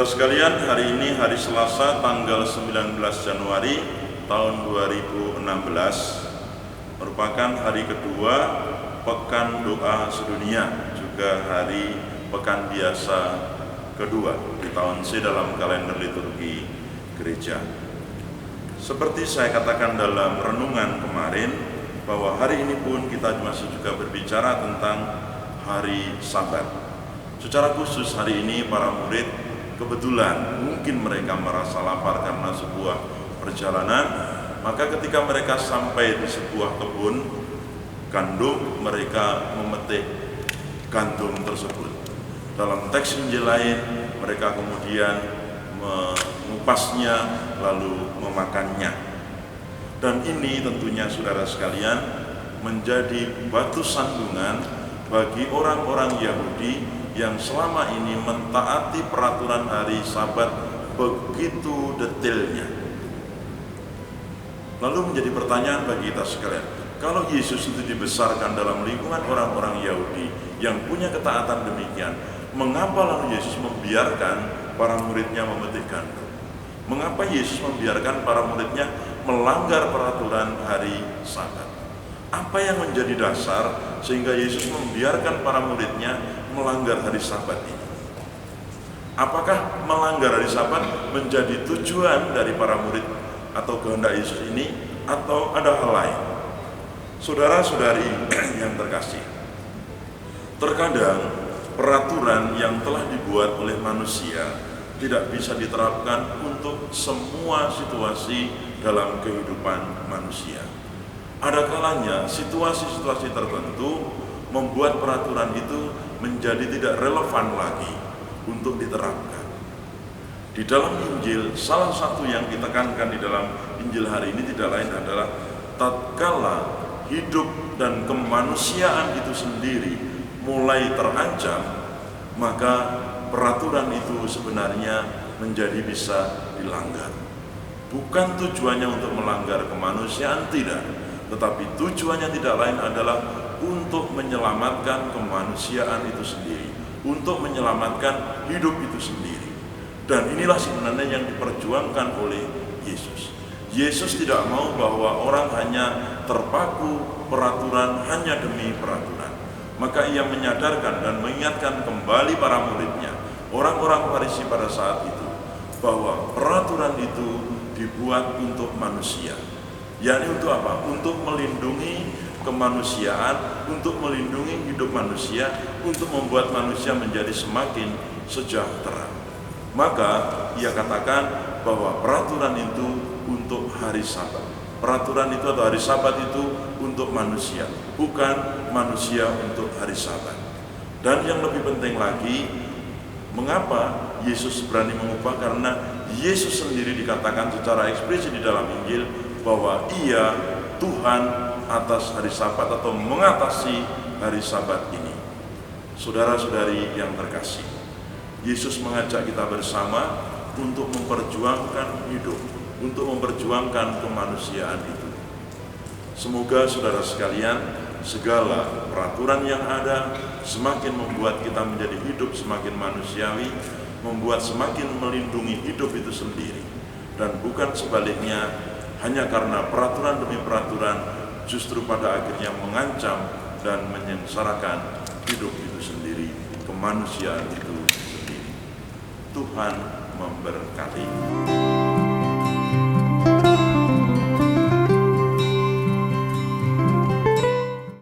Saudara sekalian, hari ini hari Selasa tanggal 19 Januari tahun 2016 merupakan hari kedua Pekan Doa Sedunia, juga hari Pekan Biasa kedua di tahun C dalam kalender liturgi gereja. Seperti saya katakan dalam renungan kemarin, bahwa hari ini pun kita masih juga berbicara tentang hari Sabat. Secara khusus hari ini para murid kebetulan mungkin mereka merasa lapar karena sebuah perjalanan, maka ketika mereka sampai di sebuah kebun gandum, mereka memetik gandum tersebut. Dalam teks Injil lain, mereka kemudian mengupasnya lalu memakannya. Dan ini tentunya saudara sekalian menjadi batu sandungan bagi orang-orang Yahudi yang selama ini mentaati peraturan hari Sabat begitu detailnya. Lalu menjadi pertanyaan bagi kita sekalian, kalau Yesus itu dibesarkan dalam lingkungan orang-orang Yahudi yang punya ketaatan demikian, mengapa lalu Yesus membiarkan para muridnya memetik gandum? Mengapa Yesus membiarkan para muridnya melanggar peraturan hari Sabat? Apa yang menjadi dasar sehingga Yesus membiarkan para muridnya melanggar hari Sabat ini? Apakah melanggar hari Sabat menjadi tujuan dari para murid atau kehendak Yesus ini, atau ada hal lain? Saudara-saudari yang terkasih, terkadang peraturan yang telah dibuat oleh manusia tidak bisa diterapkan untuk semua situasi dalam kehidupan manusia. Ada kalanya situasi-situasi tertentu membuat peraturan itu menjadi tidak relevan lagi untuk diterapkan. Di dalam Injil, salah satu yang ditekankan di dalam Injil hari ini tidak lain adalah tatkala hidup dan kemanusiaan itu sendiri mulai terancam, maka peraturan itu sebenarnya menjadi bisa dilanggar. Bukan tujuannya untuk melanggar kemanusiaan, tidak, tetapi tujuannya tidak lain adalah untuk menyelamatkan kemanusiaan itu sendiri, untuk menyelamatkan hidup itu sendiri. Dan inilah sebenarnya yang diperjuangkan oleh Yesus. Yesus tidak mau bahwa orang hanya terpaku peraturan hanya demi peraturan. Maka ia menyadarkan dan mengingatkan kembali para muridnya, orang-orang Farisi pada saat itu, bahwa peraturan itu dibuat untuk manusia. Yakni untuk apa? Untuk melindungi kemanusiaan, untuk melindungi hidup manusia, untuk membuat manusia menjadi semakin sejahtera. Maka ia katakan bahwa peraturan itu untuk hari Sabat. Peraturan itu atau hari Sabat itu untuk manusia, bukan manusia untuk hari Sabat. Dan yang lebih penting lagi, mengapa Yesus berani mengubah? Karena Yesus sendiri dikatakan secara eksplisit di dalam Injil bahwa ia Tuhan atas hari Sabat atau mengatasi hari Sabat ini. Saudara-saudari yang terkasih, Yesus mengajak kita bersama untuk memperjuangkan hidup, untuk memperjuangkan kemanusiaan itu. Semoga saudara sekalian, segala peraturan yang ada semakin membuat kita menjadi hidup semakin manusiawi, membuat semakin melindungi hidup itu sendiri, dan bukan sebaliknya, hanya karena peraturan demi peraturan justru pada akhirnya mengancam dan menyengsarakan hidup itu sendiri, kemanusiaan itu sendiri. Tuhan memberkati.